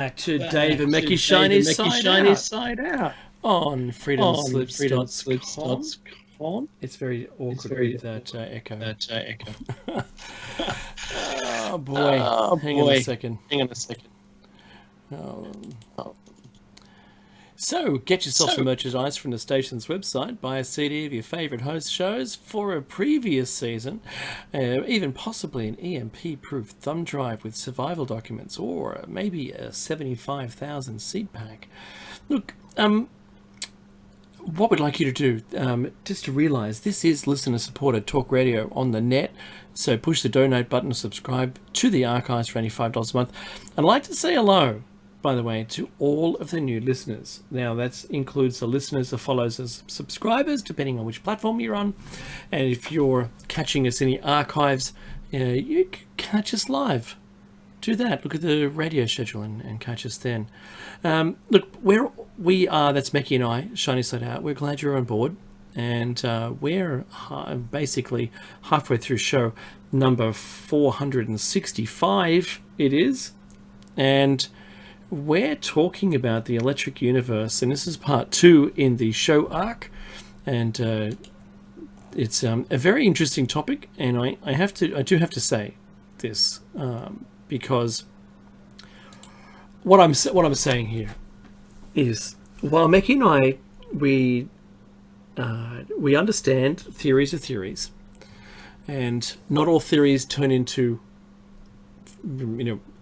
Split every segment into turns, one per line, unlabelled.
Back to Dave and Mickey's Shiny Side Out on freedomslips.com. It's very awkward with that echo. Oh boy. Hang on a second. So, get yourself some merchandise from the station's website. Buy a CD of your favourite host shows for a previous season, even possibly an EMP-proof thumb drive with survival documents, or maybe a 75,000 seed pack. Look, what we'd like you to do, just to realise, this is listener-supported talk radio on the net, so push the donate button to subscribe to the archives for only $5 a month. I'd like to say hello, by the way, to all of the new listeners. Now, that includes the listeners that follows as subscribers, depending on which platform you're on. And if you're catching us in the archives, you can catch us live. Do that. Look at the radio schedule and catch us then. Look, where we are, that's Mickey and I, Shiny Side Out. We're glad you're on board. And we're basically halfway through show number 465, it is. And we're talking about the electric universe, and this is part 2 in the show arc, and it's a very interesting topic. And I do have to say this because what I'm saying here is, while Mickey and I we understand theories are theories, and not all theories turn into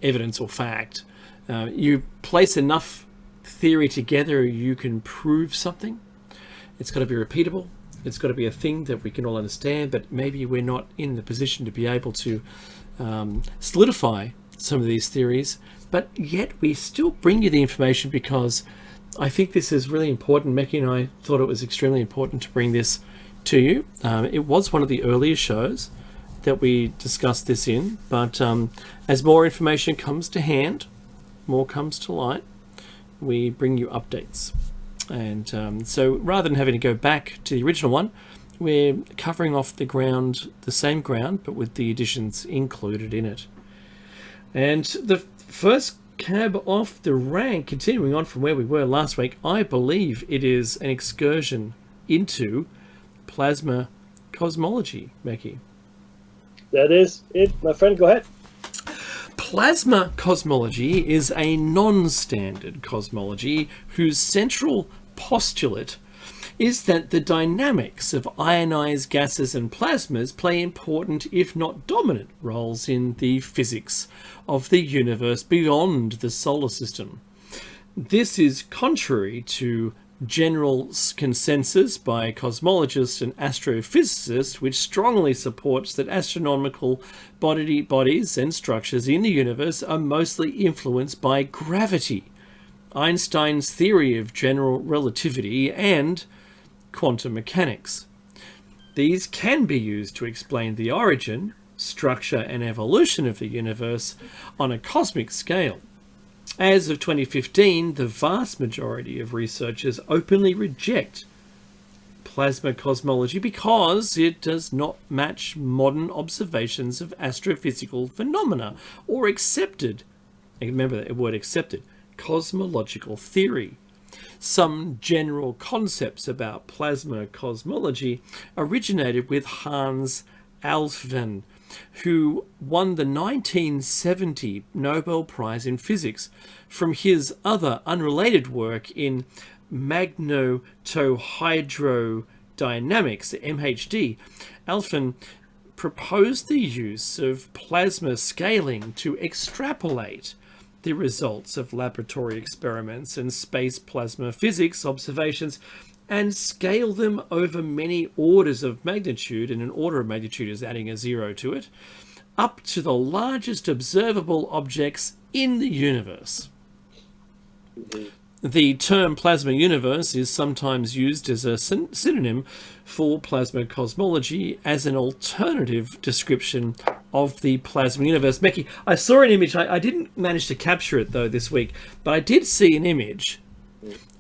evidence or fact. You place enough theory together, you can prove something. It's got to be repeatable. It's got to be a thing that we can all understand, but maybe we're not in the position to be able to solidify some of these theories, but yet we still bring you the information because I think this is really important. Mickey and I thought it was extremely important to bring this to you. It was one of the earlier shows that we discussed this in, but as more information comes to hand, more comes to light, we bring you updates. And so rather than having to go back to the original one, we're covering off the same ground, but with the additions included in it. And the first cab off the rank, continuing on from where we were last week, I believe it is an excursion into plasma cosmology, Mickey.
That is it, my friend. Go ahead.
Plasma cosmology is a non-standard cosmology whose central postulate is that the dynamics of ionized gases and plasmas play important, if not dominant, roles in the physics of the universe beyond the solar system. This is contrary to general consensus by cosmologists and astrophysicists, which strongly supports that astronomical bodies and structures in the universe are mostly influenced by gravity, Einstein's theory of general relativity, and quantum mechanics. These can be used to explain the origin, structure, and evolution of the universe on a cosmic scale. As of 2015, the vast majority of researchers openly reject plasma cosmology because it does not match modern observations of astrophysical phenomena or accepted, remember the word accepted, cosmological theory. Some general concepts about plasma cosmology originated with Hans Alfvén, who won the 1970 Nobel Prize in Physics from his other unrelated work in magnetohydrodynamics, MHD. Alfvén proposed the use of plasma scaling to extrapolate the results of laboratory experiments and space plasma physics observations and scale them over many orders of magnitude, and an order of magnitude is adding a 0 to it, up to the largest observable objects in the universe. The term plasma universe is sometimes used as a synonym for plasma cosmology as an alternative description of the plasma universe. Mickey, I saw an image, I didn't manage to capture it though this week, but I did see an image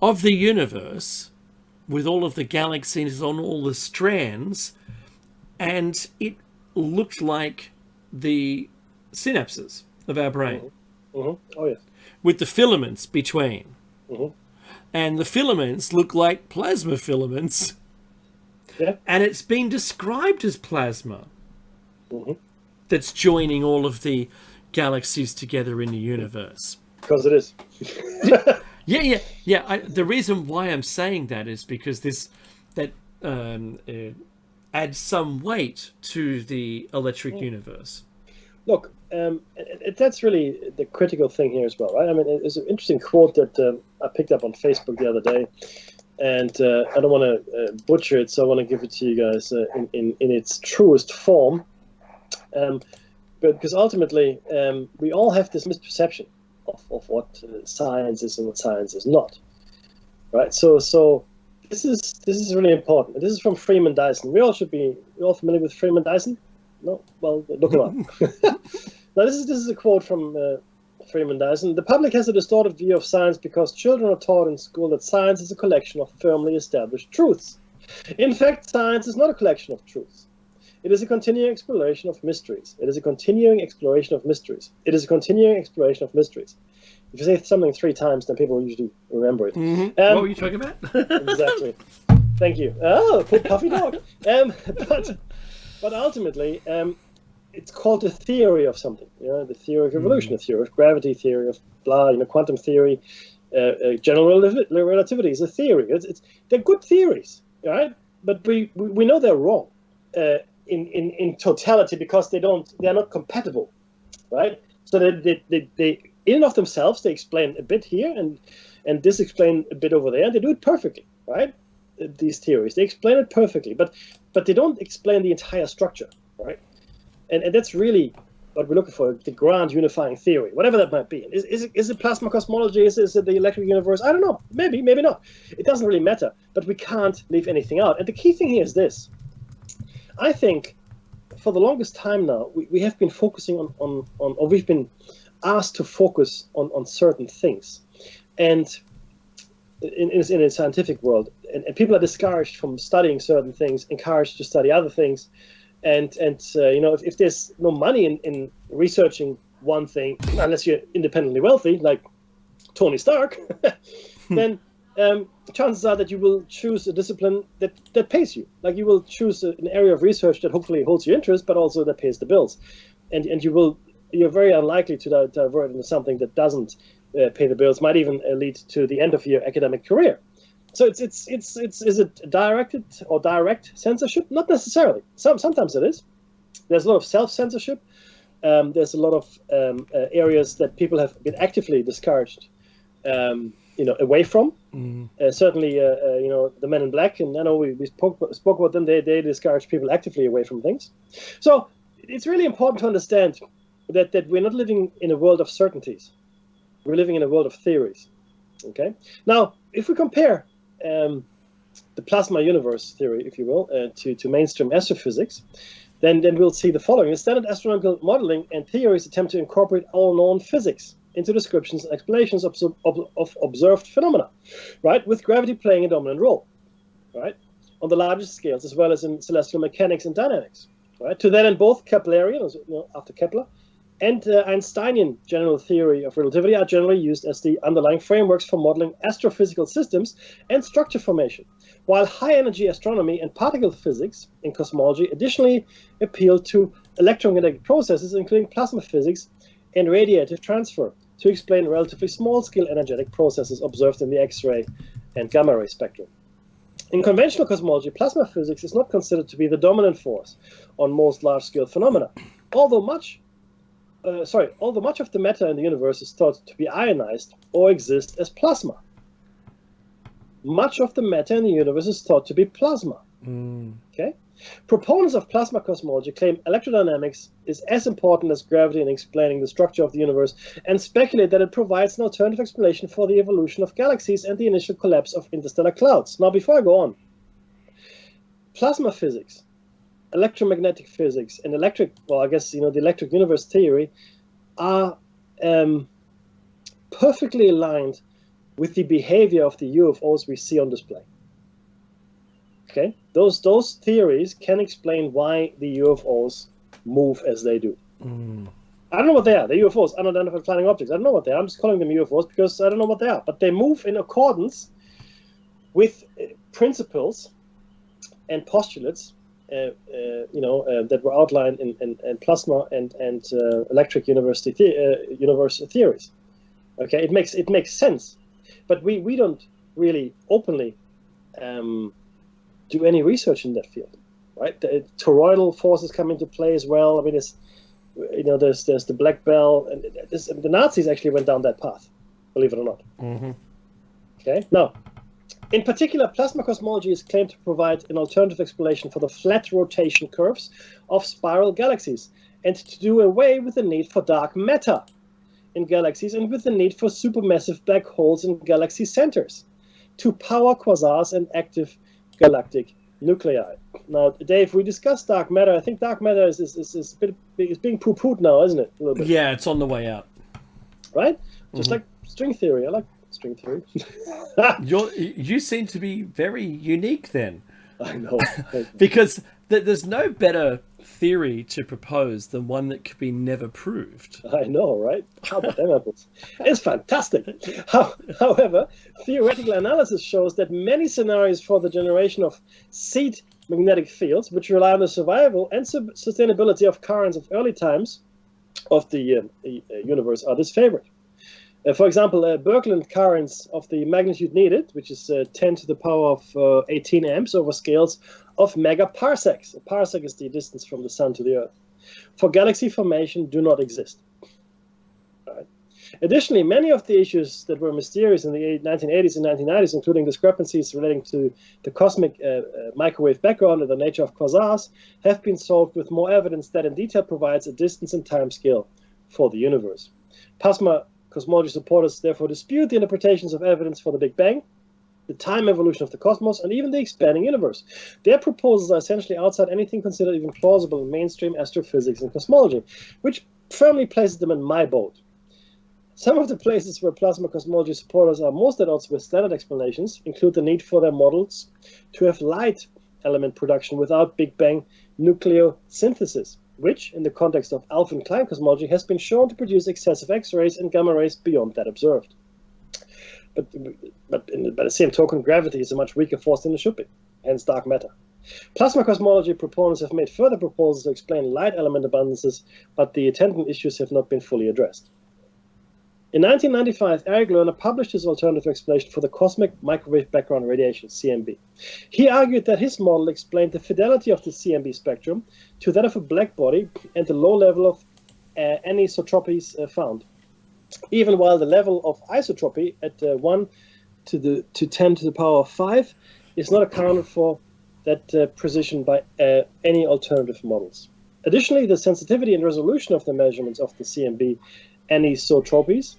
of the universe with all of the galaxies on all the strands, and it looked like the synapses of our brain.
Oh, yes.
with the filaments between.
Mm-hmm.
And the filaments look like plasma filaments.
Yeah.
And it's been described as plasma.
Mm-hmm.
That's joining all of the galaxies together in the universe.
Because it is.
Yeah. The reason why I'm saying that is because that adds some weight to the electric universe.
Look, that's really the critical thing here as well, right? I mean, it's an interesting quote that I picked up on Facebook the other day, and I don't want to butcher it, so I want to give it to you guys in its truest form. But because ultimately, we all have this misperception of what science is and what science is not, right? So this is really important. This is from Freeman Dyson. We all familiar with Freeman Dyson? No? Well, look him up. Now, this is a quote from Freeman Dyson. The public has a distorted view of science because children are taught in school that science is a collection of firmly established truths. In fact, science is not a collection of truths. It is a continuing exploration of mysteries. It is a continuing exploration of mysteries. It is a continuing exploration of mysteries. If you say something 3 times, then people usually remember it.
Mm-hmm. What were you talking about?
Exactly. Thank you. Oh, poor puffy dog. But ultimately, it's called the theory of something. You know, the theory of evolution, the theory of gravity, theory of blah. You know, quantum theory, general relativity is a theory. They're good theories, right? But we know they're wrong. In totality, because they're not compatible, right? So they in and of themselves, they explain a bit here and this explain a bit over there, and they do it perfectly, right? These theories, they explain it perfectly, but they don't explain the entire structure, right? And that's really what we're looking for, the grand unifying theory, whatever that might be. Is it plasma cosmology? Is it the electric universe? I don't know. Maybe not. It doesn't really matter, but we can't leave anything out. And the key thing here is this. I think for the longest time now, we have been focusing on or we've been asked to focus on certain things. And in a scientific world, and people are discouraged from studying certain things, encouraged to study other things. And you know, if there's no money in researching one thing, unless you're independently wealthy, like Tony Stark, then chances are that you will choose a discipline that pays you. Like you will choose an area of research that hopefully holds your interest, but also that pays the bills. And you're very unlikely to divert into something that doesn't pay the bills. Might even lead to the end of your academic career. So is it directed or direct censorship? Not necessarily. Sometimes it is. There's a lot of self-censorship. There's a lot of areas that people have been actively discouraged, away from. Certainly, the Men in Black, and I know we spoke about them. They discourage people actively away from things. So it's really important to understand that we're not living in a world of certainties. We're living in a world of theories. Okay. Now, if we compare the plasma universe theory, if you will, to mainstream astrophysics, then we'll see the following. The standard astronomical modeling and theories attempt to incorporate all known physics into descriptions and explanations of observed phenomena, right? With gravity playing a dominant role, right? On the largest scales, as well as in celestial mechanics and dynamics, right? To that end, both Keplerian, after Kepler, and Einsteinian general theory of relativity are generally used as the underlying frameworks for modeling astrophysical systems and structure formation, while high-energy astronomy and particle physics in cosmology additionally appeal to electromagnetic processes, including plasma physics and radiative transfer, to explain relatively small-scale energetic processes observed in the X-ray and gamma-ray spectrum. In conventional cosmology, plasma physics is not considered to be the dominant force on most large-scale phenomena, although much of the matter in the universe is thought to be ionized or exist as plasma. Much of the matter in the universe is thought to be plasma. Okay? Proponents of plasma cosmology claim electrodynamics is as important as gravity in explaining the structure of the universe, and speculate that it provides an alternative explanation for the evolution of galaxies and the initial collapse of interstellar clouds. Now, before I go on, plasma physics, electromagnetic physics, and the electric universe theory are perfectly aligned with the behavior of the UFOs we see on display. Okay, those theories can explain why the UFOs move as they do. I don't know what they are. They're UFOs, unidentified flying objects. I don't know what they are. I'm just calling them UFOs because I don't know what they are. But they move in accordance with principles and postulates, that were outlined in plasma and electric universe theories. Okay, it makes sense, but we don't really openly do any research in that field, right? The toroidal forces come into play as well. I mean, there's the black belt, and the Nazis actually went down that path, believe it or not.
Mm-hmm.
Okay, now, in particular, plasma cosmology is claimed to provide an alternative explanation for the flat rotation curves of spiral galaxies, and to do away with the need for dark matter in galaxies and with the need for supermassive black holes in galaxy centers to power quasars and active galactic nuclei. Now, Dave, we discussed dark matter. I think dark matter is being poo-pooed now, isn't it? A little bit.
Yeah, it's on the way out.
Right? Just like string theory. I like string theory.
You seem to be very unique then.
I know.
Because there's no better theory to propose than one that could be never proved.
I know, right? How about them apples? It's fantastic. However, theoretical analysis shows that many scenarios for the generation of seed magnetic fields, which rely on the survival and sustainability of currents of early times of the universe, are disfavored. For example, Birkeland currents of the magnitude needed, which is 10 to the power of 18 amps over scales of megaparsecs. A parsec is the distance from the sun to the Earth. For galaxy formation, do not exist. Right. Additionally, many of the issues that were mysterious in the 1980s and 1990s, including discrepancies relating to the cosmic microwave background and the nature of quasars, have been solved with more evidence that in detail provides a distance and time scale for the universe. Plasma cosmology supporters therefore dispute the interpretations of evidence for the Big Bang, the time evolution of the cosmos, and even the expanding universe. Their proposals are essentially outside anything considered even plausible in mainstream astrophysics and cosmology, which firmly places them in my boat. Some of the places where plasma cosmology supporters are most at odds with standard explanations include the need for their models to have light element production without Big Bang nucleosynthesis, which, in the context of Alpha Klein cosmology, has been shown to produce excessive X-rays and gamma rays beyond that observed. But by the same token, gravity is a much weaker force than it should be, hence dark matter. Plasma cosmology proponents have made further proposals to explain light element abundances, but the attendant issues have not been fully addressed. In 1995, Eric Lerner published his alternative explanation for the cosmic microwave background radiation, CMB. He argued that his model explained the fidelity of the CMB spectrum to that of a black body and the low level of anisotropies found, even while the level of isotropy at 1 to 10 to the power of 5 is not accounted for that precision by any alternative models. Additionally, the sensitivity and resolution of the measurements of the CMB anisotropies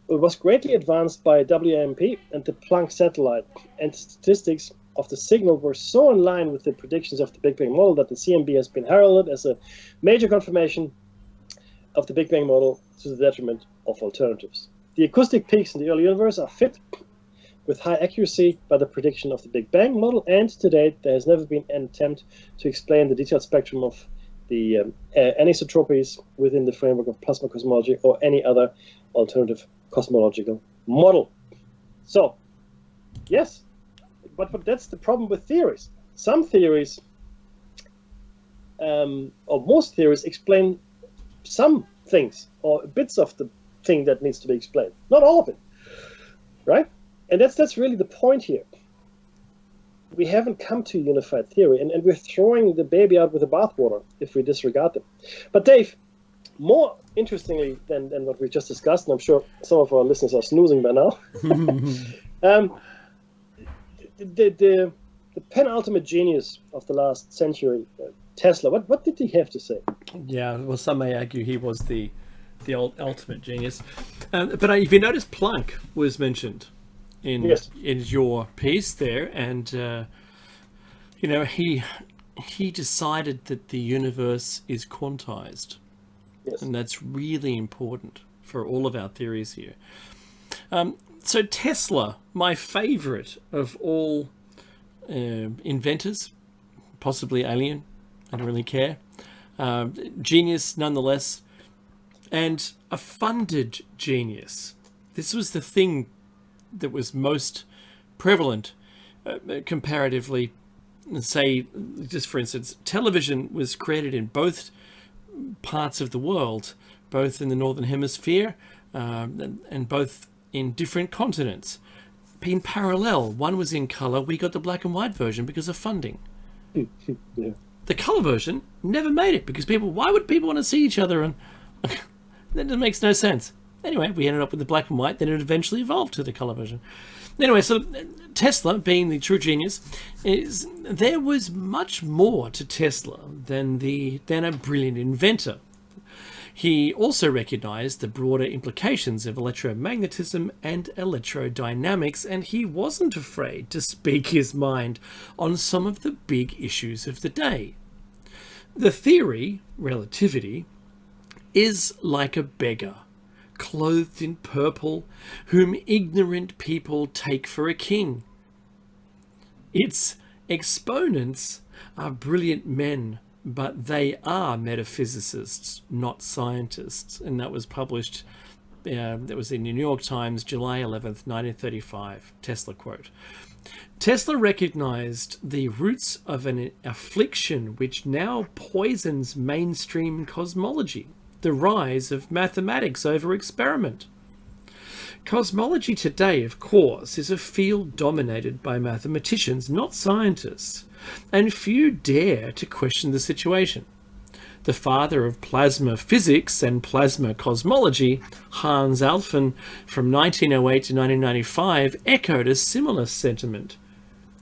was greatly advanced by WMP and the Planck satellite, and statistics of the signal were so in line with the predictions of the Big Bang model that the CMB has been heralded as a major confirmation of the Big Bang model to the detriment of alternatives. The acoustic peaks in the early universe are fit with high accuracy by the prediction of the Big Bang model, and to date there has never been an attempt to explain the detailed spectrum of the anisotropies within the framework of plasma cosmology or any other alternative cosmological model. So, yes, but that's the problem with theories. Some theories, or most theories, explain some things or bits of the thing that needs to be explained, not all of it, right? And that's really the point here. We haven't come to unified theory, and we're throwing the baby out with the bathwater if we disregard them. But Dave, more interestingly than what we just discussed, and I'm sure some of our listeners are snoozing by now, the penultimate genius of the last century, Tesla, what did he have to say?
Yeah, well, some may argue he was the ultimate genius. But if you notice, Planck was mentioned in your piece there, and he decided that the universe is quantized, and that's really important for all of our theories here. So Tesla, my favorite of all inventors, possibly alien, I don't really care, genius nonetheless. and a funded genius. This was the thing that was most prevalent comparatively. Say, just for instance, television was created in both parts of the world, both in the Northern Hemisphere and both in different continents. In parallel, one was in colour, we got the black and white version because of funding.
Yeah.
The colour version never made it because why would people want to see each other? And that makes no sense. Anyway, we ended up with the black and white, then it eventually evolved to the colour version. Anyway, so Tesla, being the true genius, there was much more to Tesla than a brilliant inventor. He also recognized the broader implications of electromagnetism and electrodynamics, and he wasn't afraid to speak his mind on some of the big issues of the day. The theory, relativity, is like a beggar, clothed in purple, whom ignorant people take for a king. Its exponents are brilliant men, but they are metaphysicists, not scientists. And that was published, that was in the New York Times, July 11th, 1935, Tesla quote. Tesla recognized the roots of an affliction which now poisons mainstream cosmology, the rise of mathematics over experiment. Cosmology today, of course, is a field dominated by mathematicians, not scientists, and few dare to question the situation. The father of plasma physics and plasma cosmology, Hans Alfvén, from 1908 to 1995, echoed a similar sentiment.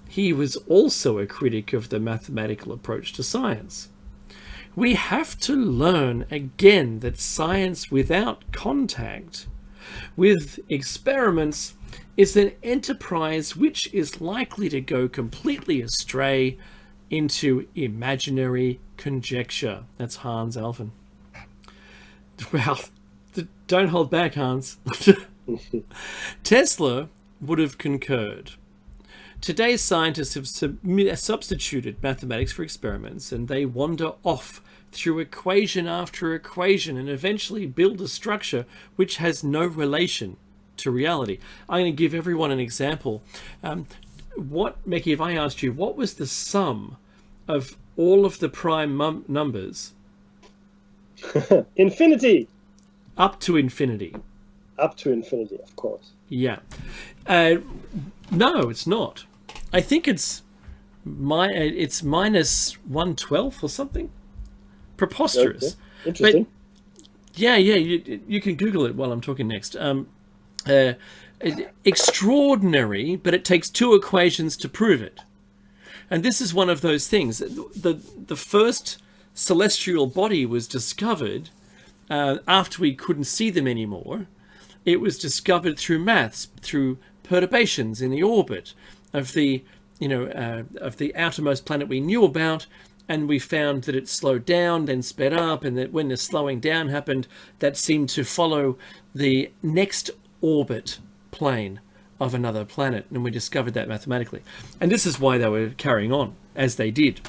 He was also a critic of the mathematical approach to science. We have to learn again that science without contact with experiments is an enterprise which is likely to go completely astray into imaginary conjecture. That's Hans Alfvén. Well, don't hold back, Hans. Tesla would have concurred. Today's scientists have substituted mathematics for experiments, and they wander off through equation after equation and eventually build a structure which has no relation to reality. I'm going to give everyone an example. Mickey, if I asked you, what was the sum of all of the prime numbers?
Infinity.
Up to infinity.
Up to infinity, of course.
Yeah. No, it's not. I think it's minus 1/12 or something. Preposterous.
Okay. Interesting.
But, yeah, you can Google it while I'm talking next. Extraordinary, but it takes two equations to prove it. And this is one of those things. The first celestial body was discovered after we couldn't see them anymore. It was discovered through maths, through perturbations in the orbit of the outermost planet we knew about, and we found that it slowed down, then sped up, and that when the slowing down happened, that seemed to follow the next orbit plane of another planet, and we discovered that mathematically. And this is why they were carrying on as they did.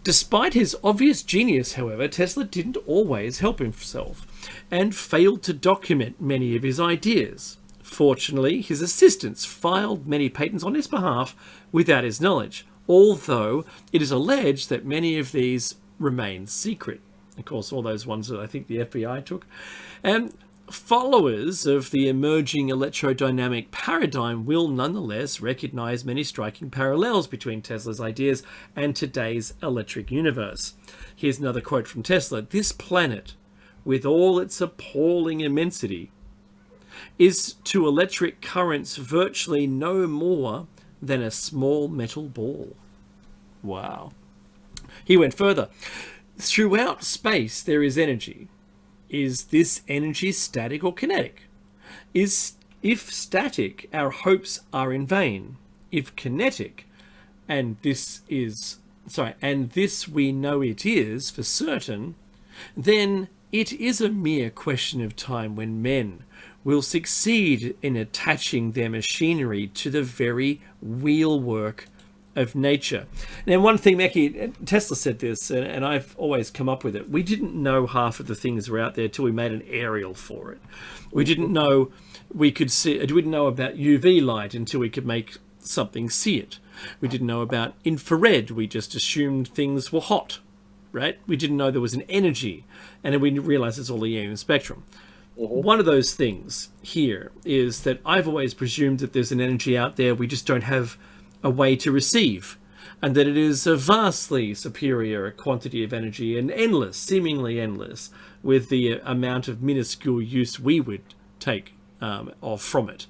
Despite his obvious genius, however, Tesla didn't always help himself and failed to document many of his ideas. Fortunately, his assistants filed many patents on his behalf without his knowledge, although it is alleged that many of these remain secret. Of course, all those ones that I think the FBI took. Followers of the emerging electrodynamic paradigm will nonetheless recognize many striking parallels between Tesla's ideas and today's electric universe. Here's another quote from Tesla. "This planet, with all its appalling immensity, is to electric currents virtually no more than a small metal ball." Wow. He went further. "Throughout space there is energy. Is this energy static or kinetic? If static, our hopes are in vain. If kinetic, and this we know it is for certain, then it is a mere question of time when men will succeed in attaching their machinery to the very wheelwork of nature. Now, one thing, Mackie, Tesla said this, and I've always come up with it. We didn't know half of the things were out there till we made an aerial for it. We didn't know we could see. We didn't know about UV light until we could make something see it. We didn't know about infrared. We just assumed things were hot, right? We didn't know there was an energy, and then we realized it's all the EM spectrum. One of those things here is that I've always presumed that there's an energy out there we just don't have a way to receive, and that it is a vastly superior quantity of energy and endless, seemingly endless, with the amount of minuscule use we would take from it,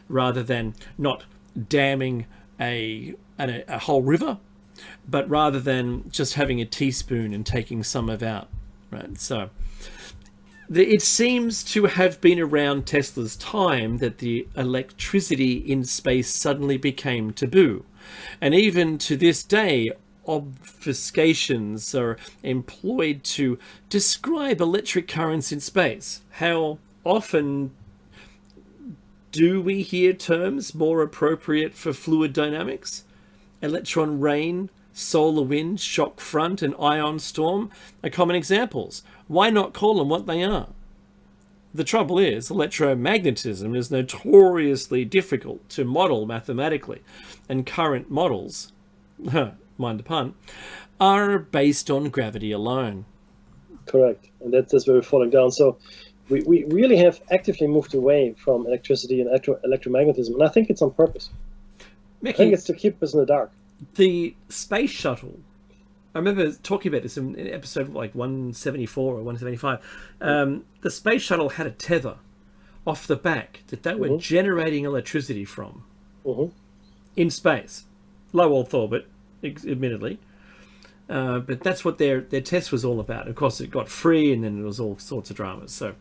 rather than not damming a whole river, but rather than just having a teaspoon and taking some of out, right? So it seems to have been around Tesla's time that the electricity in space suddenly became taboo. And even to this day, obfuscations are employed to describe electric currents in space. How often do we hear terms more appropriate for fluid dynamics? Electron rain, solar wind, shock front, and ion storm are common examples. Why not call them what they are? The trouble is, electromagnetism is notoriously difficult to model mathematically, and current models, mind the pun, are based on gravity alone.
Correct, and that's where we're falling down. So we really have actively moved away from electricity and electromagnetism, and I think it's on purpose.
Mickey,
I think it's to keep us in the dark.
The space shuttle, I remember talking about this in episode like 174 or 175. The space shuttle had a tether off the back that they were generating electricity from in space. Low Earth orbit, admittedly. But that's what their test was all about. Of course, it got free, and then there was all sorts of dramas. So,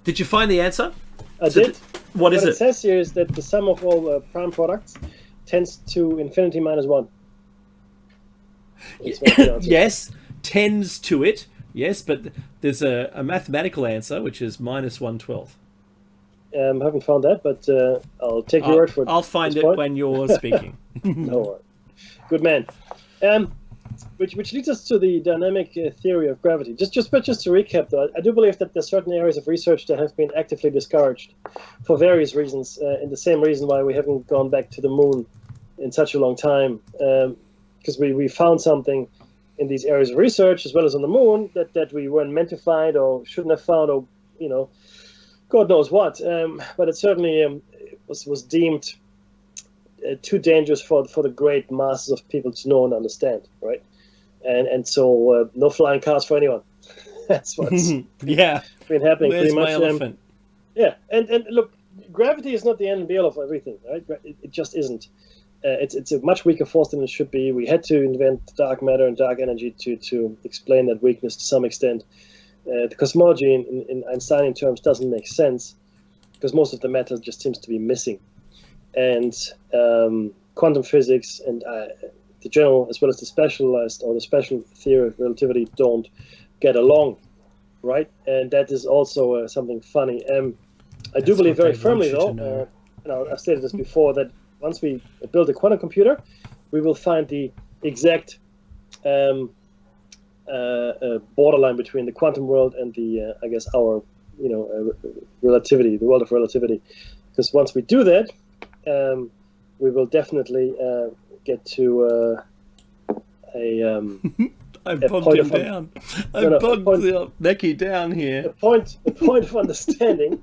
did you find the answer?
I did.
What is it?
What it says here is that the sum of all prime products tends to infinity minus 1.
Yes, tends to it. Yes, but there's a mathematical answer, which is minus 1/12.
Haven't found that, but I'll take your word for it.
I'll find it when you're speaking.
No worries. Good man. Which leads us to the dynamic theory of gravity. Just to recap, though, I do believe that there's certain areas of research that have been actively discouraged for various reasons, and the same reason why we haven't gone back to the moon in such a long time, because we found something in these areas of research, as well as on the moon, that we weren't meant to find or shouldn't have found, or God knows what. But it certainly was deemed too dangerous for the great masses of people to know and understand, right? And so no flying cars for anyone. That's what's been happening.
Where's
pretty much.
My elephant?
Yeah, and look, gravity is not the end and be all of everything, right? It just isn't. It's a much weaker force than it should be. We had to invent dark matter and dark energy to explain that weakness to some extent. The cosmology in Einsteinian terms doesn't make sense because most of the matter just seems to be missing. And quantum physics and the general, as well as the specialized or the special theory of relativity, don't get along, right? And that is also something funny. I do believe very firmly, though, I've stated this before, that once we build a quantum computer, we will find the exact borderline between the quantum world and the, our, relativity, the world of relativity. Because once we do that, we will definitely get to
I bogged him down. I bogged Becky down here.
A point of understanding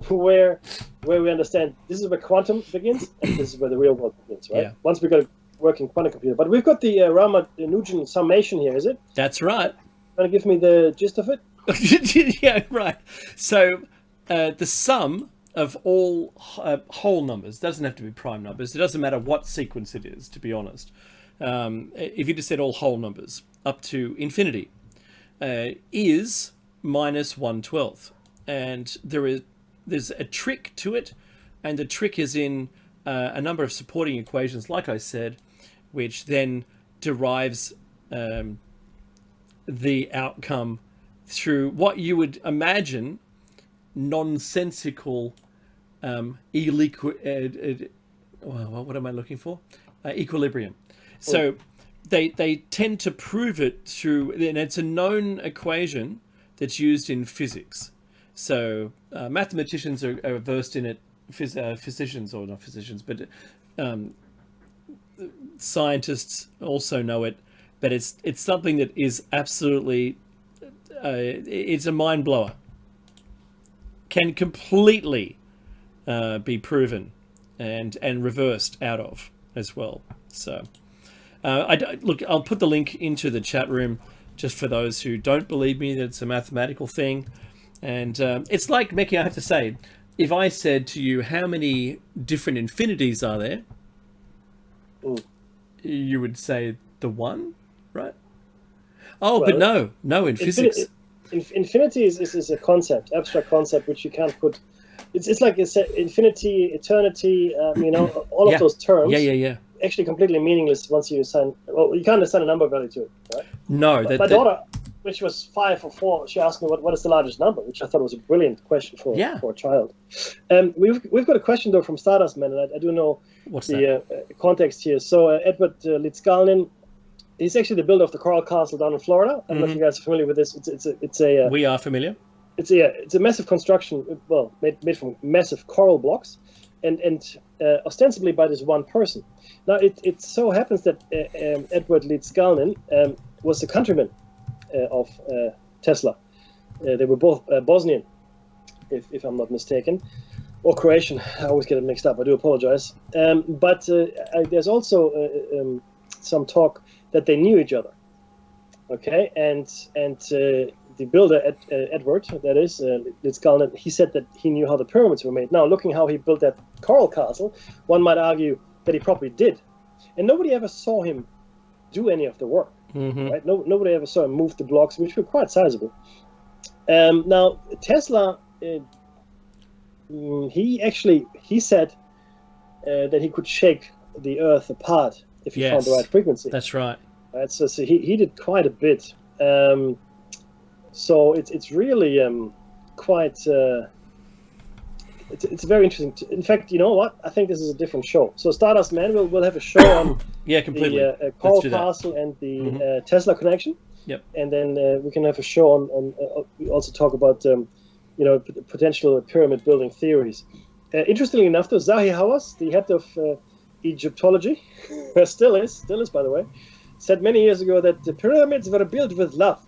where we understand this is where quantum begins and this is where the real world begins, right? Yeah. Once we've got a working quantum computer. But we've got the Ramanujan summation here, is it?
That's right.
Want to give me the gist of it?
Yeah, right. So the sum of all whole numbers, doesn't have to be prime numbers, it doesn't matter what sequence it is, to be honest. If you just said all whole numbers up to infinity, is minus 1/12. And there's a trick to it, and the trick is in a number of supporting equations, like I said, which then derives the outcome through what you would imagine nonsensical what am I looking for? equilibrium. So they tend to prove it through, and it's a known equation that's used in physics. So mathematicians are versed in it, physicians, or not physicians, but scientists also know it. But it's something that is absolutely, it's a mind blower. Can completely be proven and reversed out of as well. So look, I'll put the link into the chat room just for those who don't believe me that it's a mathematical thing. And it's like, Mickey, I have to say, if I said to you, how many different infinities are there? You would say the one, right? Oh, well, but no, in physics.
Infinity is a concept, abstract concept, which you can't put. It's like infinity, eternity, all of those terms.
Yeah.
Actually, completely meaningless once you assign. Well, you can't assign a number value to it, right?
No,
my daughter, which was 5 or 4, she asked me what is the largest number, which I thought was a brilliant question for a child. We've got a question though from Stardust Man, and I do know the context here. So Edward Litzkalnin, he's actually the builder of the Coral Castle down in Florida. I don't know if you guys are familiar with this. It's a
we are familiar.
It's a massive construction, made from massive coral blocks, and ostensibly by this one person. Now it so happens that Edward Litzkalnin was a countryman of Tesla. They were both Bosnian, if I'm not mistaken, or Croatian. I always get it mixed up. I do apologize. But there's also some talk that they knew each other. Okay, and the builder, Edward, that is, Litzkalnin, he said that he knew how the pyramids were made. Now, looking how he built that coral castle, one might argue that he probably did. And nobody ever saw him do any of the work. Right? Nobody ever saw him move the blocks, which were quite sizable. Now, Tesla, he said that he could shake the Earth apart if he found the right frequency.
That's right.
Right, so he did quite a bit. So it's really quite. It's very interesting. In fact, you know what? I think this is a different show. So Stardust Man will have a show on
completely.
The Coral Castle and the Tesla connection. Yep. And then we can have a show on we also talk about potential pyramid building theories. Interestingly enough, though, Zahi Hawass, the head of Egyptology, still is by the way, said many years ago that the pyramids were built with love.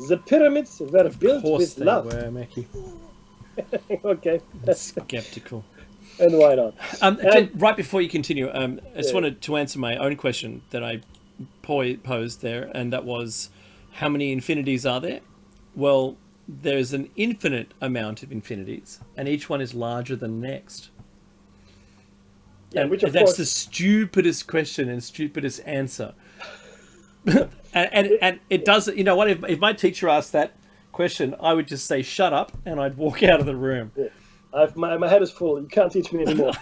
The pyramids were built with love.
Of course they were, Mackie.
Okay.
Skeptical.
And why not?
Right before you continue, I just wanted to answer my own question that I posed there, and that was, how many infinities are there? Well, there's an infinite amount of infinities, and each one is larger than the next.
Yeah,
and that's the stupidest question and stupidest answer. and it does, you know what, if my teacher asked that question, I would just say shut up and I'd walk out of the room.
My head is full. You can't teach me anymore.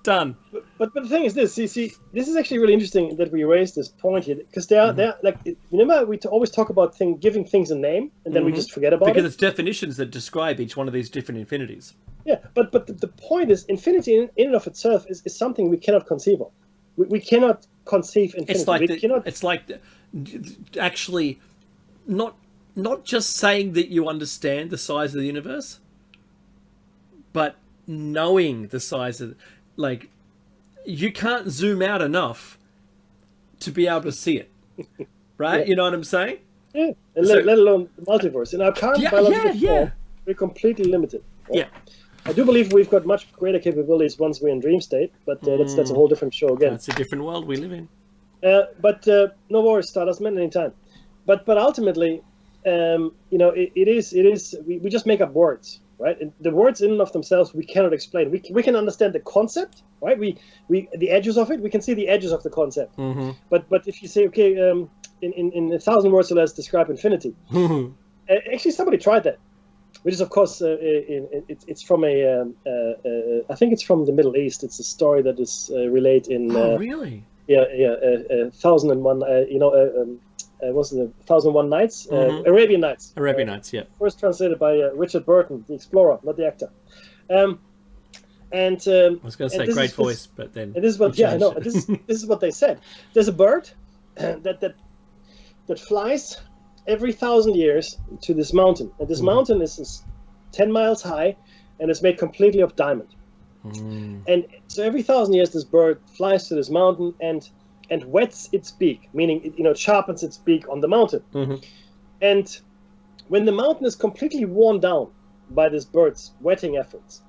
Done.
But the thing is this, you see, this is actually really interesting that we raised this point here, because they're like, remember we always talk about giving things a name and then we just forget about it?
Because it's definitions that describe each one of these different infinities.
Yeah, but the point is, infinity in and of itself is something we cannot conceive of. We cannot conceive infinity.
It's like actually not just saying that you understand the size of the universe, but knowing the size of, like, you can't zoom out enough to be able to see it, right? Yeah. You know what I'm saying?
Yeah, and let alone the multiverse. In our current biological form, we're completely limited. Right? Yeah. I do believe we've got much greater capabilities once we're in dream state, but that's a whole different show again.
That's a different world we live in.
But no worries, Stardust Man, anytime. But ultimately, it is. We just make up words, right? And the words in and of themselves we cannot explain. We can understand the concept, right? We the edges of it. We can see the edges of the concept. Mm-hmm. But if you say, okay, in 1,000 words or less, describe infinity. Actually, somebody tried that. Which is, of course, it's from I think it's from the Middle East. It's a story that is relayed in.
Oh, really?
Yeah. 1001. What's it? 1001 Nights. Arabian Nights.
Arabian Nights. Yeah.
First translated by Richard Burton, the explorer, not the actor. And
I was going to say great voice, but then
and this is what I know. This is what they said. There's a bird that flies every 1,000 years to this mountain, and this mountain is 10 miles high, and it's made completely of diamond. And so every 1,000 years, this bird flies to this mountain and whets its beak, meaning it sharpens its beak on the mountain. And when the mountain is completely worn down by this bird's whetting efforts,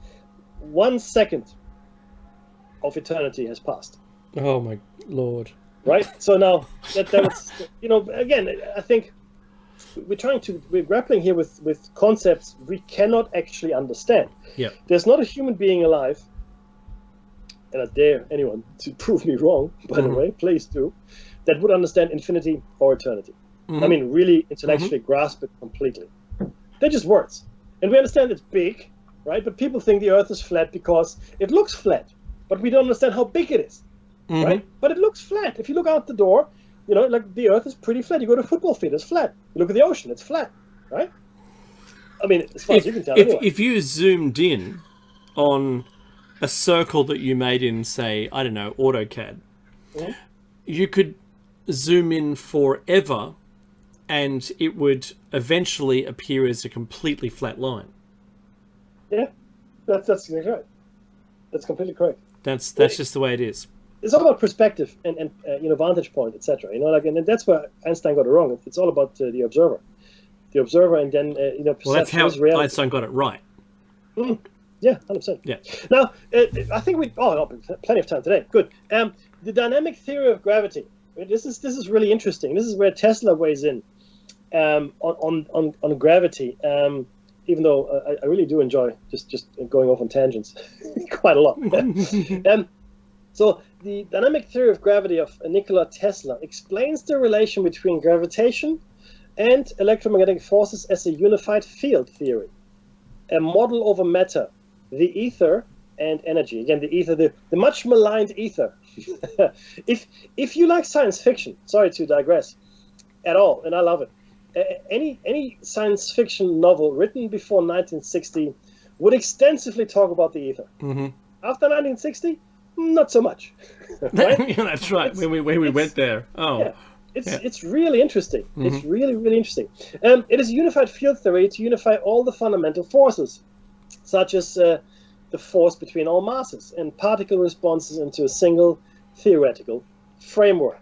1 second of eternity has passed.
Oh my Lord!
Right. So now that was, again, I think we're grappling here with concepts we cannot actually understand.
Yeah.
There's not a human being alive, and I dare anyone to prove me wrong, by the way, please do, that would understand infinity or eternity. I mean, really intellectually grasp it completely. They're just words. And we understand it's big, right? But people think the Earth is flat because it looks flat, but we don't understand how big it is, right? But it looks flat. If you look out the door, like the Earth is pretty flat. You go to a football field, it's flat. You look at the ocean, it's flat, right? I mean, as far as you can tell.
If you zoomed in on a circle that you made in, say, I don't know, AutoCAD, you could zoom in forever, and it would eventually appear as a completely flat line.
Yeah, that's exactly right. That's completely correct.
That's just the way it is.
It's all about perspective and vantage point, etc. And that's where Einstein got it wrong. It's all about the observer, and then
well, that's how Einstein got it right.
Yeah, 100%.
Yeah.
Now, I think plenty of time today. Good. The dynamic theory of gravity. This is really interesting. This is where Tesla weighs in on gravity. Even though I really do enjoy just going off on tangents quite a lot. So the dynamic theory of gravity of Nikola Tesla explains the relation between gravitation and electromagnetic forces as a unified field theory, a model over matter, the ether and energy. Again, the ether, the much maligned ether. If you like science fiction, sorry to digress at all, and I love it, any science fiction novel written before 1960 would extensively talk about the ether. After 1960, not so much. Right?
Yeah, that's right. When we went there. Oh.
Yeah. It's really interesting. It's really, really interesting. It is a unified field theory to unify all the fundamental forces, such as the force between all masses and particle responses into a single theoretical framework.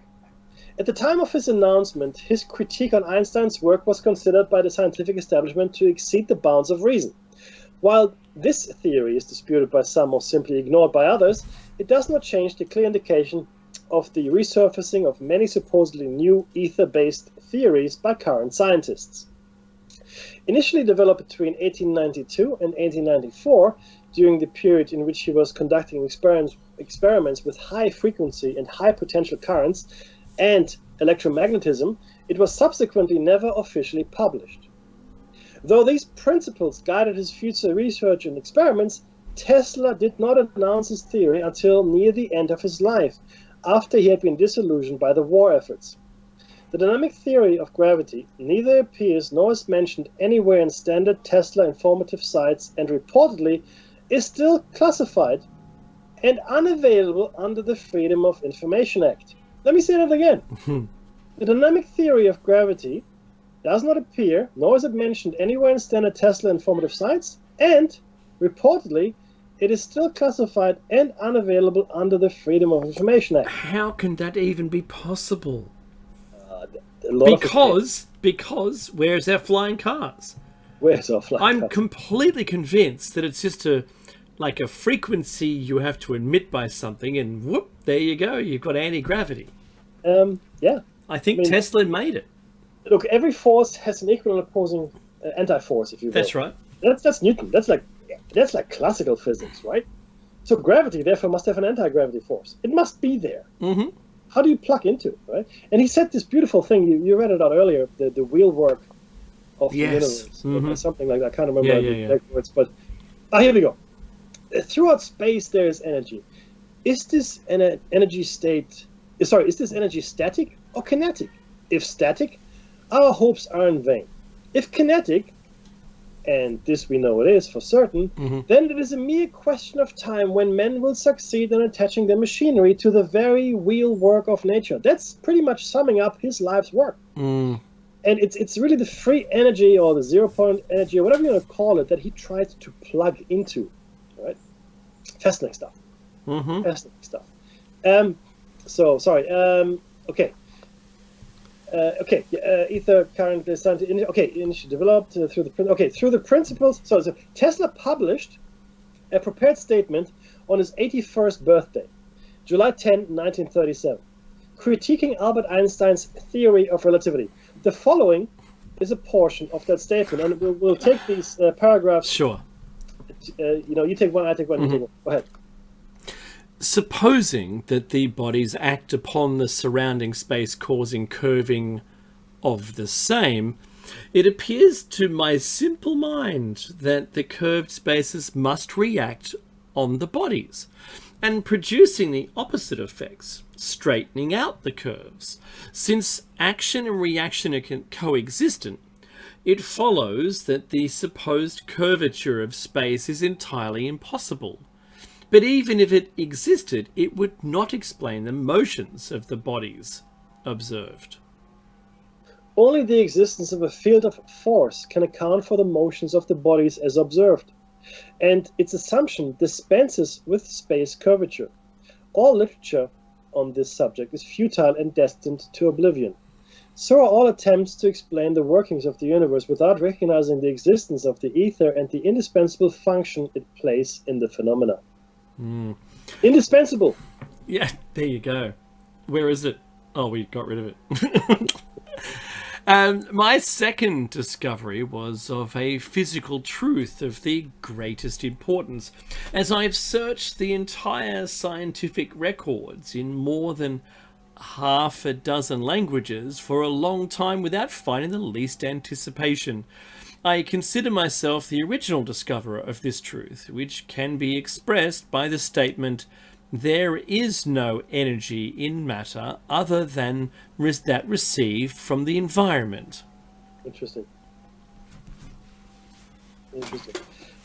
At the time of his announcement, his critique on Einstein's work was considered by the scientific establishment to exceed the bounds of reason. While this theory is disputed by some or simply ignored by others, it does not change the clear indication of the resurfacing of many supposedly new ether-based theories by current scientists. Initially developed between 1892 and 1894, during the period in which he was conducting experiments with high frequency and high potential currents and electromagnetism, it was subsequently never officially published. Though these principles guided his future research and experiments, Tesla did not announce his theory until near the end of his life, after he had been disillusioned by the war efforts. The dynamic theory of gravity neither appears nor is mentioned anywhere in standard Tesla informative sites, and reportedly is still classified and unavailable under the Freedom of Information Act. Let me say that again. The dynamic theory of gravity does not appear, nor is it mentioned anywhere in standard Tesla informative sites, and reportedly it is still classified and unavailable under the Freedom of Information Act.
How can that even be possible? Because where's our flying cars?
Where's our flying cars?
I'm completely convinced that it's just a frequency you have to emit by something, and whoop, there you go. You've got anti-gravity.
Yeah.
I think Tesla made it.
Look, every force has an equal and opposing anti-force, if you will.
That's right.
That's Newton. That's like classical physics, right? So gravity, therefore, must have an anti-gravity force. It must be there. How do you plug into it, right? And he said this beautiful thing. You read it out earlier. The wheelwork of the universe, or something like that. I can't remember the exact words, but here we go. Throughout space, there is energy. Is this energy static or kinetic? If static, our hopes are in vain. If kinetic, and this we know it is for certain, then it is a mere question of time when men will succeed in attaching their machinery to the very wheel work of nature. That's pretty much summing up his life's work. And it's really the free energy or the 0 point energy or whatever you want to call it that he tried to plug into, right? Fascinating stuff. Fascinating stuff. Ether current initially developed through the principles. So Tesla published a prepared statement on his 81st birthday, July 10, 1937, critiquing Albert Einstein's theory of relativity. The following is a portion of that statement, and we'll take these paragraphs.
Sure.
You take one, I take one, you take one. Go ahead.
Supposing that the bodies act upon the surrounding space, causing curving of the same, it appears to my simple mind that the curved spaces must react on the bodies, and producing the opposite effects, straightening out the curves. Since action and reaction are coexistent, it follows that the supposed curvature of space is entirely impossible. But even if it existed, it would not explain the motions of the bodies observed.
Only the existence of a field of force can account for the motions of the bodies as observed, and its assumption dispenses with space curvature. All literature on this subject is futile and destined to oblivion. So are all attempts to explain the workings of the universe without recognizing the existence of the ether and the indispensable function it plays in the phenomena. Indispensable.
Yeah, there you go. Where is it? Oh, we got rid of it. My second discovery was of a physical truth of the greatest importance, as I've searched the entire scientific records in more than half a dozen languages for a long time without finding the least anticipation. I consider myself the original discoverer of this truth, which can be expressed by the statement, there is no energy in matter other than that received from the environment.
Interesting.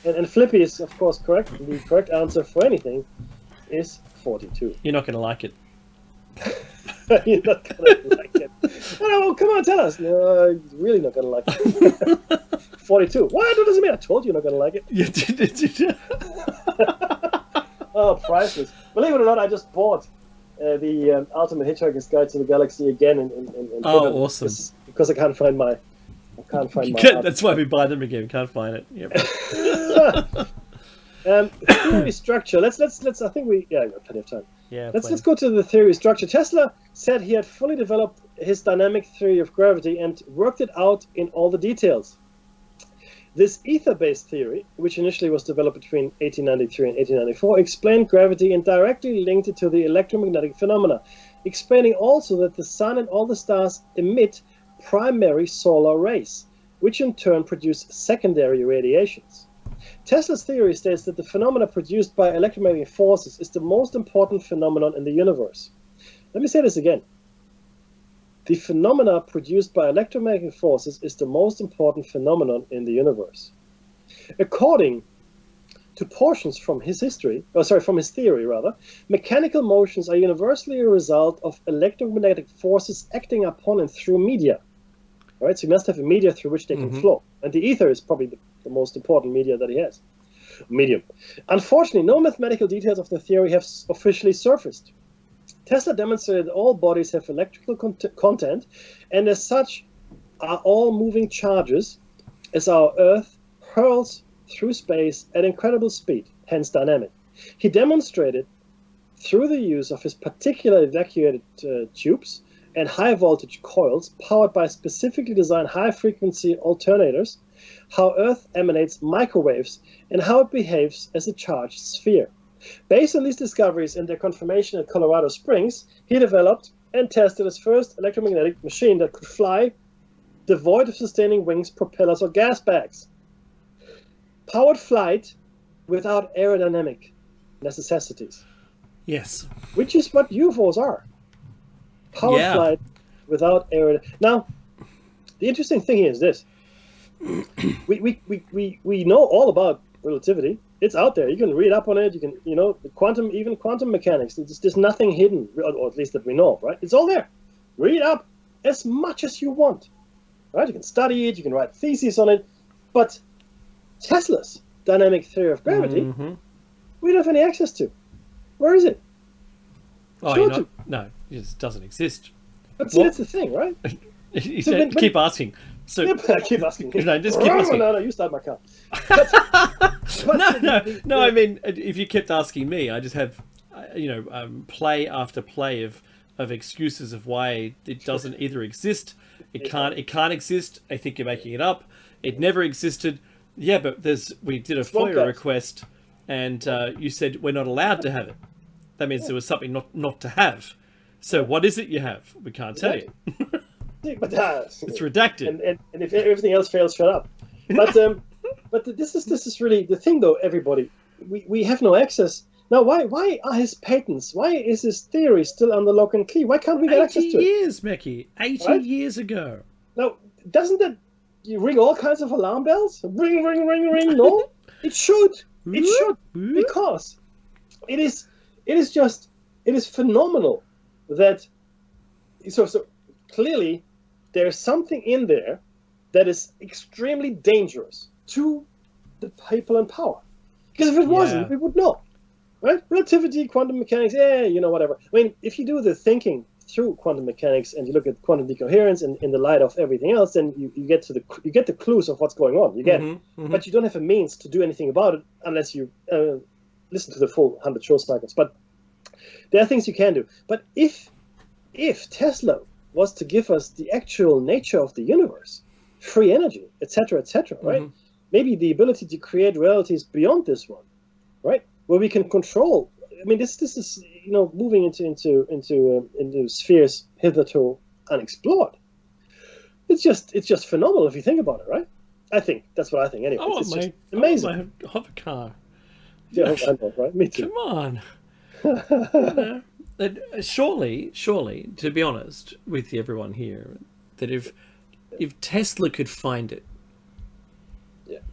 And Flippy is, of course, correct. The correct answer for anything is 42.
You're not going to like it.
You're not going to like it. Oh, come on, tell us. No, I'm really not going to like it. 42. What? What does it mean? I told you you're not going to like it.
You did.
Oh, priceless. Believe it or not, I just bought the Ultimate Hitchhiker's Guide to the Galaxy again. In
oh, awesome.
Because I can't find my...
That's why we buy them again. Can't find it. Yep.
Theory structure. Let's. I think we. Yeah, we've got plenty of time.
Yeah.
Let's go to the theory structure. Tesla said he had fully developed his dynamic theory of gravity and worked it out in all the details. This ether-based theory, which initially was developed between 1893 and 1894, explained gravity and directly linked it to the electromagnetic phenomena, explaining also that the sun and all the stars emit primary solar rays, which in turn produce secondary radiations. Tesla's theory states that the phenomena produced by electromagnetic forces is the most important phenomenon in the universe. Let me say this again. The phenomena produced by electromagnetic forces is the most important phenomenon in the universe. According to portions from his theory, mechanical motions are universally a result of electromagnetic forces acting upon and through media. Right? So you must have a media through which they can flow. And the ether is probably the most important media that he has. Medium. Unfortunately, no mathematical details of the theory have officially surfaced. Tesla demonstrated that all bodies have electrical content, and as such are all moving charges, as our Earth hurls through space at incredible speed, hence dynamic. He demonstrated, through the use of his particular evacuated tubes and high-voltage coils powered by specifically designed high-frequency alternators, how Earth emanates microwaves and how it behaves as a charged sphere. Based on these discoveries and their confirmation at Colorado Springs, he developed and tested his first electromagnetic machine that could fly devoid of sustaining wings, propellers, or gas bags. Powered flight without aerodynamic necessities.
Yes.
Which is what UFOs are. Powered flight without aerodynamic. Now, the interesting thing here is this. we know all about relativity. It's out there. You can read up on it. You can, quantum mechanics. There's nothing hidden, or at least that we know of, right? It's all there. Read up as much as you want, right? You can study it. You can write theses on it. But Tesla's dynamic theory of gravity, we don't have any access to. Where is it?
No, it just doesn't exist.
But see, that's the thing, right?
Keep asking. So
keep asking.
Just keep asking.
No, you start my car.
No. I mean, if you kept asking me, I just have, play after play of excuses of why it doesn't either exist. It can't exist. I think you're making it up. It never existed. Yeah, but we did a FOIA request, and you said we're not allowed to have it. That means there was something not to have. So what is it you have? We can't tell you.
But,
it's redacted.
And if everything else fails, shut up. But this is really the thing, though. Everybody, we have no access now. Why are his patents? Why is his theory still under lock and key? Why can't we get access to it?
80 years, Mickey. 80 years ago.
Now, doesn't that ring all kinds of alarm bells? Ring, ring, ring, ring. No, it should. It should, because it is phenomenal that so clearly there's something in there that is extremely dangerous to the people in power. Because if it wasn't, we would know, right? Relativity, quantum mechanics, whatever. I mean, if you do the thinking through quantum mechanics and you look at quantum decoherence in the light of everything else, then you get the clues of what's going on. You get it, but you don't have a means to do anything about it unless you listen to the full 100 show cycles. But there are things you can do. But if Tesla was to give us the actual nature of the universe, free energy, etc., right? Maybe the ability to create realities beyond this one, right? Where we can control. I mean, this is moving into spheres hitherto unexplored. It's just phenomenal if you think about it, right? I think that's what I think. Anyway, it's just amazing.
I hover car.
Yeah, I know, right? Me too.
Come on. Surely, to be honest with everyone here, that if Tesla could find it,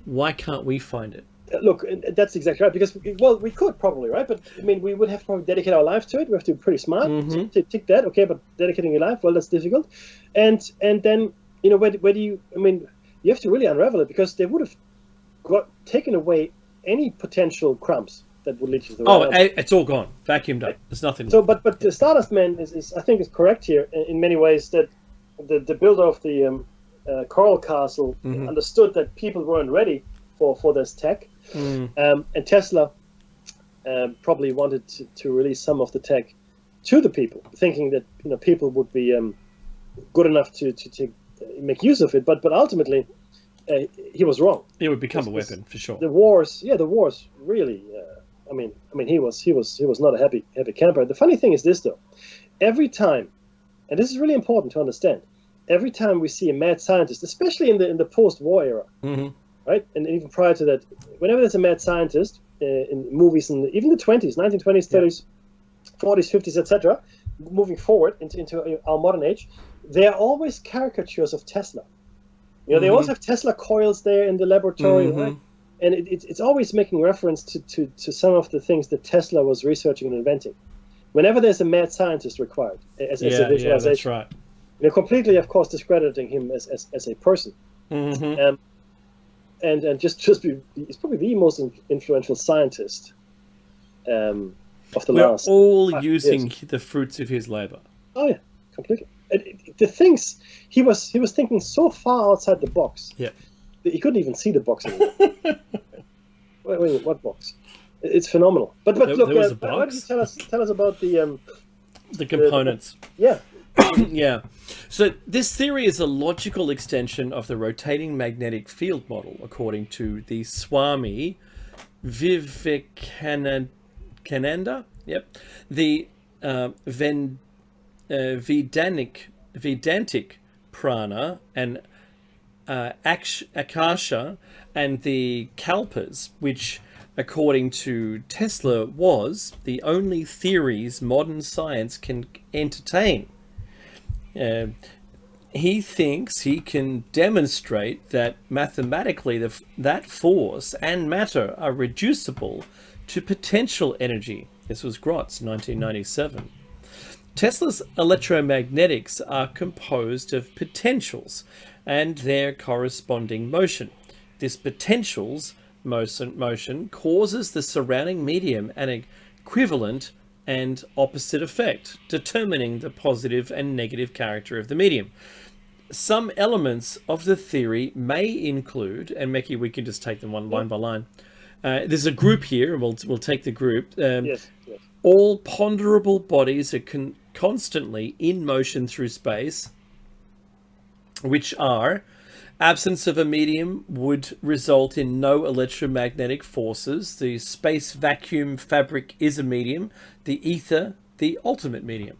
why can't we find it?
Look, that's exactly right. Because we could probably, right? But I mean, we would have to probably dedicate our life to it. We have to be pretty smart to tick that. Okay, but dedicating your life, well, that's difficult. And then where do you? I mean, you have to really unravel it, because they would have taken away any potential crumbs that would lead to the world.
It's all gone, vacuumed up. There's nothing.
So, but the Stardust Man is I think is correct here in many ways, that the builder of the Coral Castle understood that people weren't ready for this tech, and Tesla probably wanted to release some of the tech to the people, thinking that people would be good enough to make use of it. But ultimately, he was wrong.
It would become a weapon for sure.
The wars really. I mean, he was not a happy camper. The funny thing is this, though. Every time, and this is really important to understand, every time we see a mad scientist, especially in the post-war era, right, and even prior to that, whenever there's a mad scientist in movies, and even the 1920s, 30s, 40s, 50s, etc., moving forward into our modern age, they are always caricatures of Tesla. They always have Tesla coils there in the laboratory, right? And it's always making reference to some of the things that Tesla was researching and inventing. Whenever there's a mad scientist required as a visualization,
that's right.
Completely, of course, discrediting him as a person. And he's probably the most influential scientist of the last.
We're all using the fruits of his labor.
Oh yeah, completely. The things he was thinking so far outside the box.
Yeah.
He couldn't even see the box anymore. wait, what box? It's phenomenal. But look,
there was a box?
Why don't you tell us about the
components?
Yeah.
Yeah. So this theory is a logical extension of the rotating magnetic field model, according to the Swami Vivekananda. Yep. The Vedantic prana and Akasha and the Kalpas, which according to Tesla was the only theories modern science can entertain. he thinks he can demonstrate that mathematically that force and matter are reducible to potential energy. This was Grotz, 1997. Tesla's electromagnetics are composed of potentials and their corresponding motion. This potential's motion causes the surrounding medium an equivalent and opposite effect, determining the positive and negative character of the medium. Some elements of the theory may include, and Meki, we can just take them line by line. There's a group here, and we'll take the group.
Yes.
All ponderable bodies are constantly in motion through space, which are absence of a medium would result in no electromagnetic forces. The space vacuum fabric is a medium. The ether, the ultimate medium.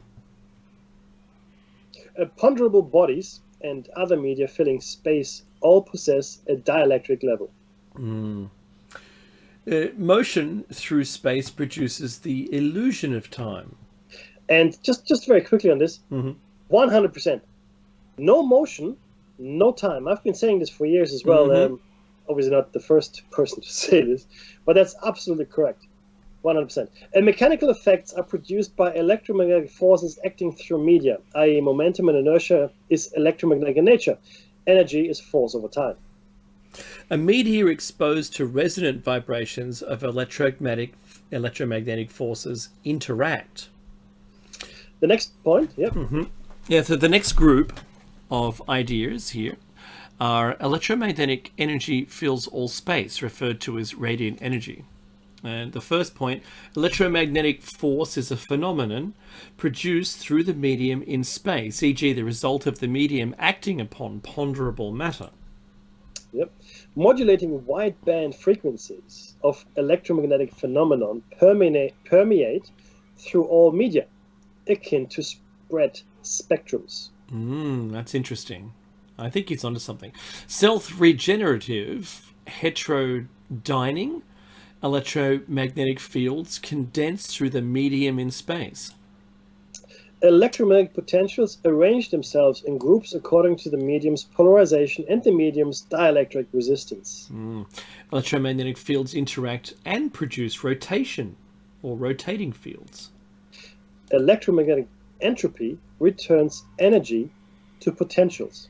Ponderable bodies and other media filling space all possess a dielectric level.
Motion through space produces the illusion of time.
And just very quickly on this, 100%. No motion, no time. I've been saying this for years as well. Obviously not the first person to say this, but that's absolutely correct. 100%. And mechanical effects are produced by electromagnetic forces acting through media, i.e. momentum and inertia is electromagnetic in nature. Energy is force over time.
A meteor exposed to resonant vibrations of electromagnetic forces interact.
The next point,
Yeah, so the next group of ideas here are electromagnetic energy fills all space, referred to as radiant energy. And the first point, electromagnetic force is a phenomenon produced through the medium in space, e.g. the result of the medium acting upon ponderable matter.
Modulating wideband frequencies of electromagnetic phenomenon permeate through all media, akin to spread spectrums.
That's interesting. I think he's onto something. Self-regenerative heterodyning electromagnetic fields condense through the medium in space.
Electromagnetic potentials arrange themselves in groups according to the medium's polarization and the medium's dielectric resistance.
Electromagnetic fields interact and produce rotation or rotating fields.
Electromagnetic entropy returns energy to potentials.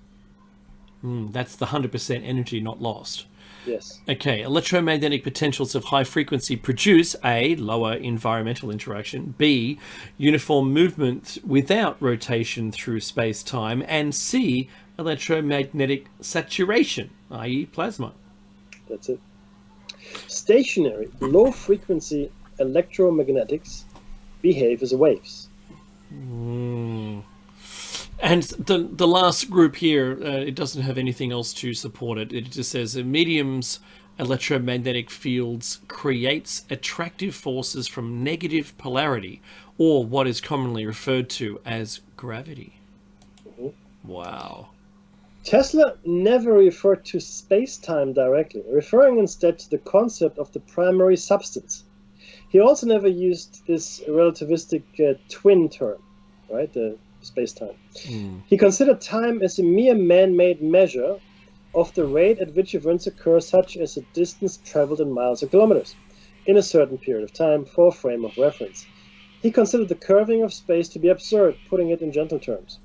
That's the 100% energy not lost.
Yes.
Okay, electromagnetic potentials of high frequency produce A, lower environmental interaction, B, uniform movement without rotation through space-time, and C, electromagnetic saturation, i.e. plasma.
That's it. Stationary, low-frequency electromagnetics behave as waves.
And the last group here, it doesn't have anything else to support it. It just says a medium's electromagnetic fields creates attractive forces from negative polarity, or what is commonly referred to as gravity. Wow.
Tesla never referred to space-time directly, referring instead to the concept of the primary substance. He also never used this relativistic twin term, right? The space-time. He considered time as a mere man-made measure of the rate at which events occur, such as a distance traveled in miles or kilometers, in a certain period of time for a frame of reference. He considered the curving of space to be absurd, putting it in gentle terms,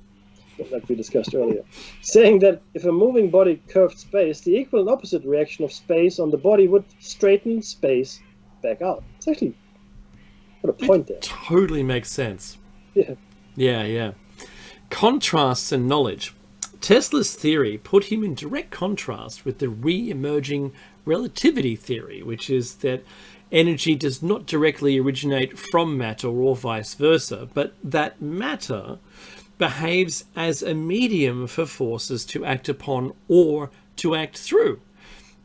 like we discussed earlier, saying that if a moving body curved space, the equal and opposite reaction of space on the body would straighten space back out. It's actually what a point there.
Totally makes sense. Yeah. Contrasts and knowledge. Tesla's theory put him in direct contrast with the re-emerging relativity theory, which is that energy does not directly originate from matter or vice versa, but that matter behaves as a medium for forces to act upon or to act through,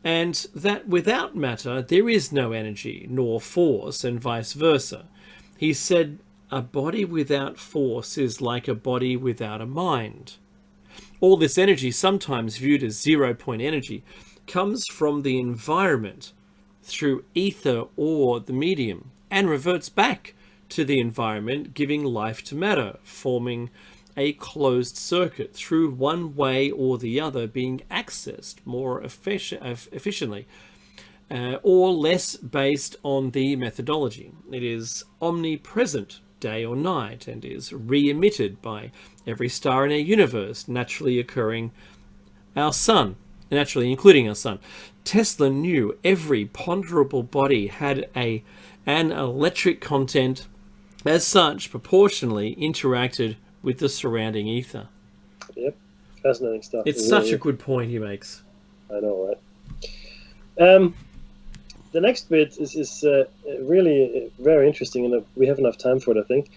and that without matter there is no energy nor force, and vice versa. He said, a body without force is like a body without a mind. All this energy, sometimes viewed as zero-point energy, comes from the environment through ether or the medium and reverts back to the environment, giving life to matter, forming a closed circuit through one way or the other being accessed more efficiently, or less based on the methodology. It is omnipresent day or night and is re-emitted by every star in our universe, naturally including our sun. Tesla knew every ponderable body had an electric content, as such proportionally interacted with the surrounding ether.
Yep, fascinating stuff.
It's such a good point he makes.
I know, right? The next bit is really very interesting, and we have enough time for it, I think.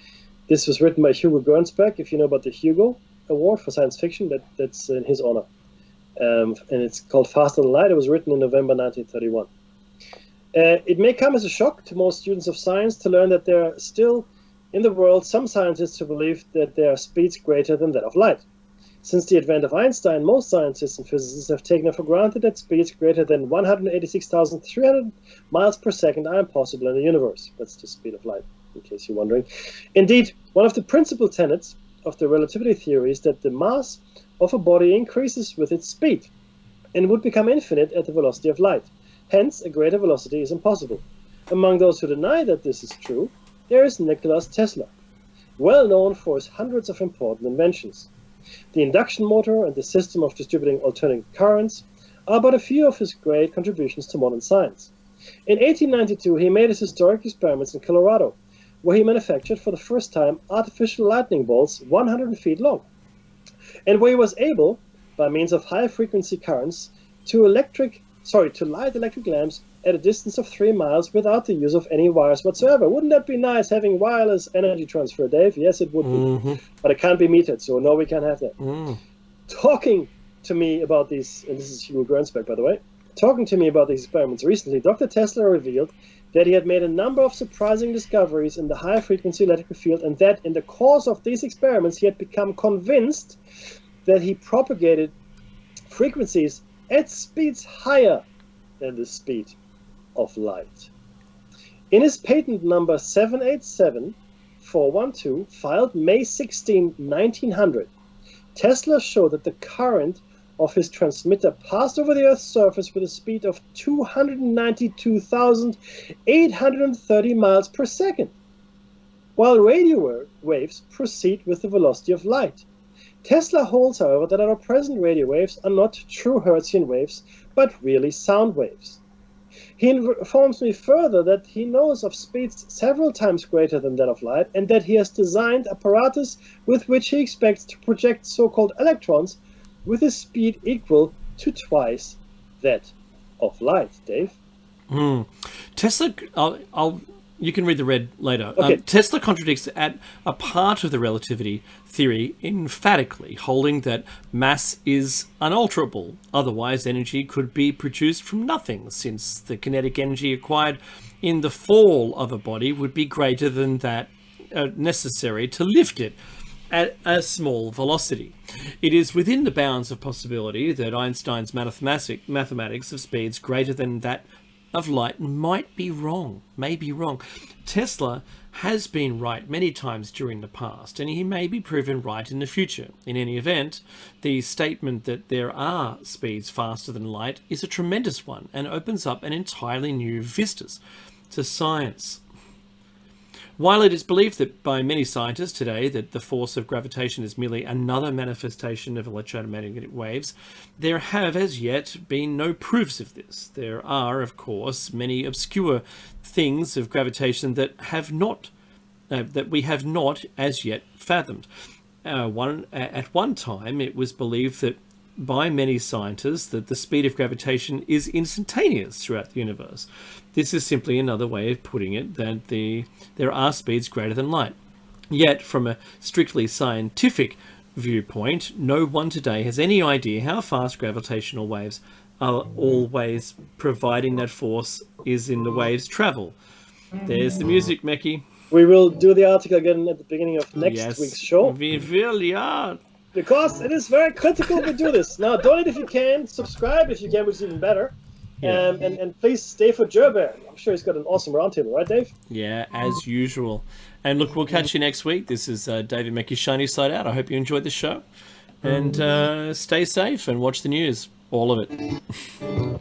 This was written by Hugo Gernsback, if you know about the Hugo Award for science fiction, that's in his honor. And it's called Faster Than Light. It was written in November 1931. It may come as a shock to most students of science to learn that there are still in the world some scientists who believe that there are speeds greater than that of light. Since the advent of Einstein, most scientists and physicists have taken it for granted that speeds greater than 186,300 miles per second are impossible in the universe. That's the speed of light, in case you're wondering. Indeed, one of the principal tenets of the relativity theory is that the mass of a body increases with its speed and would become infinite at the velocity of light. Hence, a greater velocity is impossible. Among those who deny that this is true, there is Nikola Tesla, well known for his hundreds of important inventions. The induction motor and the system of distributing alternating currents are but a few of his great contributions to modern science. In 1892, he made his historic experiments in Colorado, where he manufactured for the first time artificial lightning bolts 100 feet long, and where he was able, by means of high-frequency currents, to light electric lamps at a distance of 3 miles without the use of any wires whatsoever. Wouldn't that be nice, having wireless energy transfer, Dave? Yes, it would be. But it can't be metered, so no, we can't have that. Talking to me about these, and this is Hugo Gernsback, by the way, talking to me about these experiments recently, Dr. Tesla revealed that he had made a number of surprising discoveries in the high-frequency electric field, and that in the course of these experiments he had become convinced that he propagated frequencies at speeds higher than the speed of light. In his patent number 787412, filed May 16, 1900, Tesla showed that the current of his transmitter passed over the Earth's surface with a speed of 292,830 miles per second, while radio waves proceed with the velocity of light. Tesla holds, however, that our present radio waves are not true Hertzian waves, but really sound waves. He informs me further that he knows of speeds several times greater than that of light, and that he has designed apparatus with which he expects to project so-called electrons with a speed equal to twice that of light. Dave?
Tesla, you can read the red later.
Okay.
Tesla contradicts at a part of the relativity theory emphatically, holding that mass is unalterable. Otherwise, energy could be produced from nothing, since the kinetic energy acquired in the fall of a body would be greater than that necessary to lift it at a small velocity. It is within the bounds of possibility that Einstein's mathematics of speeds greater than that of light may be wrong. Tesla has been right many times during the past, and he may be proven right in the future. In any event, the statement that there are speeds faster than light is a tremendous one and opens up an entirely new vistas to science. While it is believed that by many scientists today that the force of gravitation is merely another manifestation of electromagnetic waves, there have as yet been no proofs of this. There are, of course, many obscure things of gravitation that we have not as yet fathomed. At one time, it was believed that by many scientists that the speed of gravitation is instantaneous throughout the universe. This is simply another way of putting it that there are speeds greater than light. Yet, from a strictly scientific viewpoint, no one today has any idea how fast gravitational waves are always, providing that force is in the waves' travel. There's the music, Meki.
We will do the article again at the beginning of next week's show.
We will, yeah.
Because it is very critical to do this. Now, donate if you can, subscribe if you can, which is even better.
Yeah.
And please stay for Gerber. I'm sure he's got an awesome roundtable, right, Dave?
Yeah, as usual. And look, we'll catch you next week. This is David Mackey's Shiny Side Out. I hope you enjoyed the show. And stay safe and watch the news. All of it.